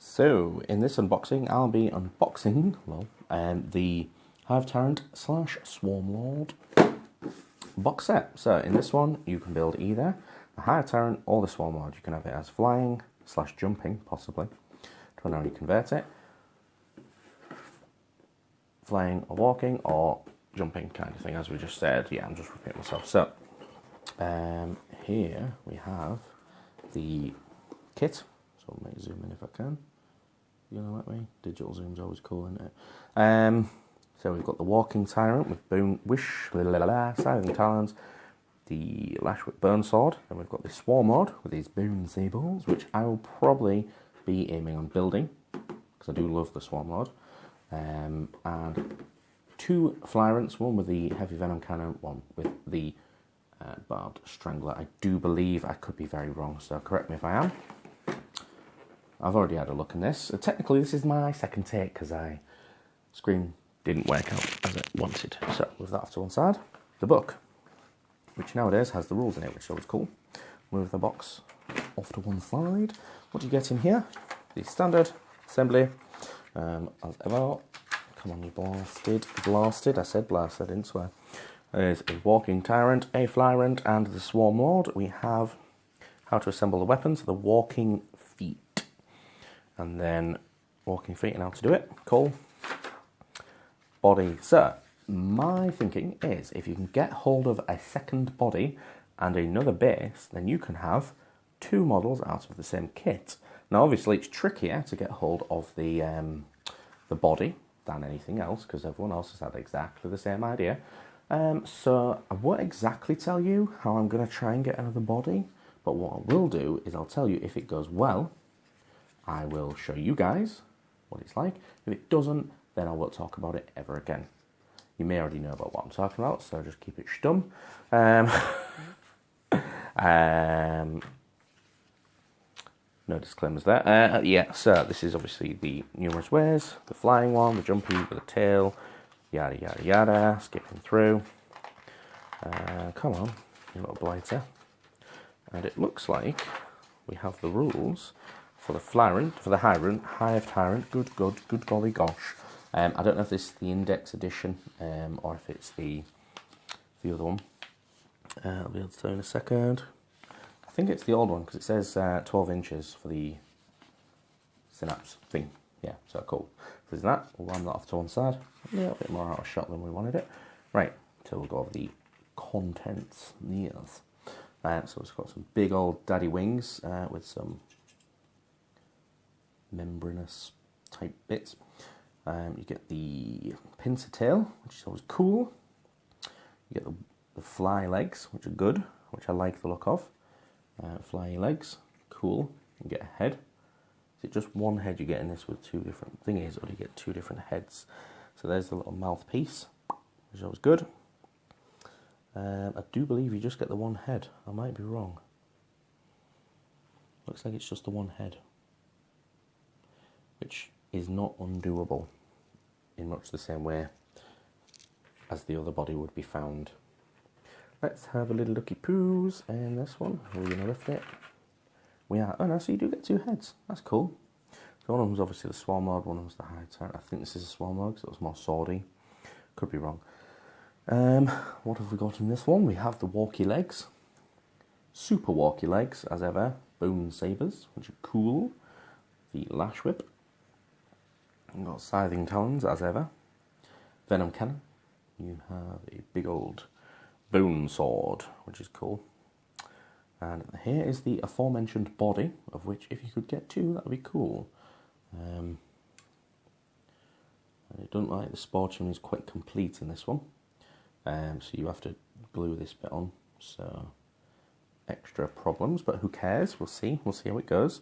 So, in this unboxing, I'll be unboxing the Hive Tyrant / Swarm Lord box set. So, in this one, you can build either the Hive Tyrant or the Swarm Lord. You can have it as flying / jumping, possibly, depending on how you convert it. Flying or walking or jumping kind of thing, as we just said. Yeah, I'm just repeating myself. So, here we have the kit. So I'll make zoom in if I can. You know what I mean? Digital zoom's always cool, isn't it? So we've got the walking tyrant with scything talons, the lash with bone sword, and we've got the swarm lord with these boon sables, which I will probably be aiming on building because I do love the swarm lord. And two flyrants, one with the heavy venom cannon, one with the barbed strangler. I do believe, I could be very wrong, so correct me if I am. I've already had a look in this. Technically, this is my second take because screen didn't work out as it wanted. So, with that off to one side, the book, which nowadays has the rules in it, which is always cool. Move the box off to one side. What do you get in here? The standard assembly. As ever, come on, you blasted. I said blasted, I didn't swear. There's a walking tyrant, a flyrant, and the swarm lord. We have how to assemble the weapons, the walking feet. And then walking feet and how to do it. Cool. Body. So, my thinking is if you can get hold of a second body and another base, then you can have two models out of the same kit. Now, obviously, it's trickier to get hold of the body than anything else because everyone else has had exactly the same idea. So, I won't exactly tell you how I'm going to try and get another body, but what I will do is I'll tell you if it goes well. I will show you guys what it's like. If it doesn't, then I won't talk about it ever again. You may already know about what I'm talking about, so just keep it stum. No disclaimers there. Yeah, so this is obviously the numerous ways. The flying one, the jumpy with a tail, yada, yada, yada, skipping through. Come on, you little blighter. And it looks like we have the rules for the flyrant, for the Hive Tyrant. Good golly gosh. I don't know if this is the index edition or if it's the other one. I'll be able to tell you in a second. I think it's the old one because it says 12 inches for the synapse thing. Yeah, so cool. So there's that. We'll ram that off to one side. A little bit more out of shot than we wanted it. Right, so we'll go over the contents. Yes. So it's got some big old daddy wings with some membranous type bits. You get the pincer tail, which is always cool. You get the fly legs, which are good, which I like the look of. Flyy legs, cool. You get a head. Is it just one head you get in this with two different thingies, or do you get two different heads? So there's the little mouthpiece, which is always good. I do believe you just get the one head. I might be wrong. Looks like it's just the one head, which is not undoable in much the same way as the other body would be found. Let's have a little looky poos in this one. We're going to lift it. We are. Oh no, so you do get two heads. That's cool. So one of them's obviously the swarm lord, one of them's the Hive Tyrant. I think this is a swarm lord because it was more swordy. Could be wrong. What have we got in this one? We have the walkie legs. Super walkie legs, as ever. Bone sabers, which are cool. The lash whip. We've got scything talons, as ever. Venom cannon. You have a big old bone sword, which is cool. And here is the aforementioned body, of which if you could get two, that would be cool. And it doesn't look like the sporting is quite complete in this one. So you have to glue this bit on, so extra problems, but who cares? We'll see how it goes.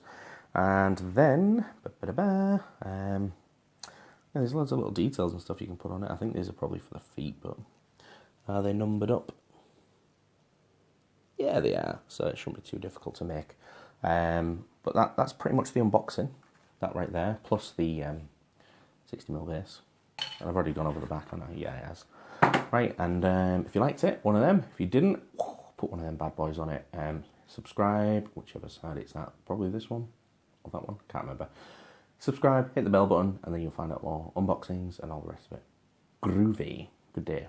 And then, there's loads of little details and stuff you can put on it. I think these are probably for the feet, but are they numbered up? Yeah, they are, so it shouldn't be too difficult to make. But that's pretty much the unboxing, that right there, plus the 60mm base. And I've already gone over the back on that. Yeah, it has. Right, and if you liked it, one of them. If you didn't, put one of them bad boys on it. Subscribe, whichever side it's at. Probably this one or that one, can't remember. subscribe, hit the bell button, and then you'll find out more unboxings and all the rest of it. Groovy. Good day.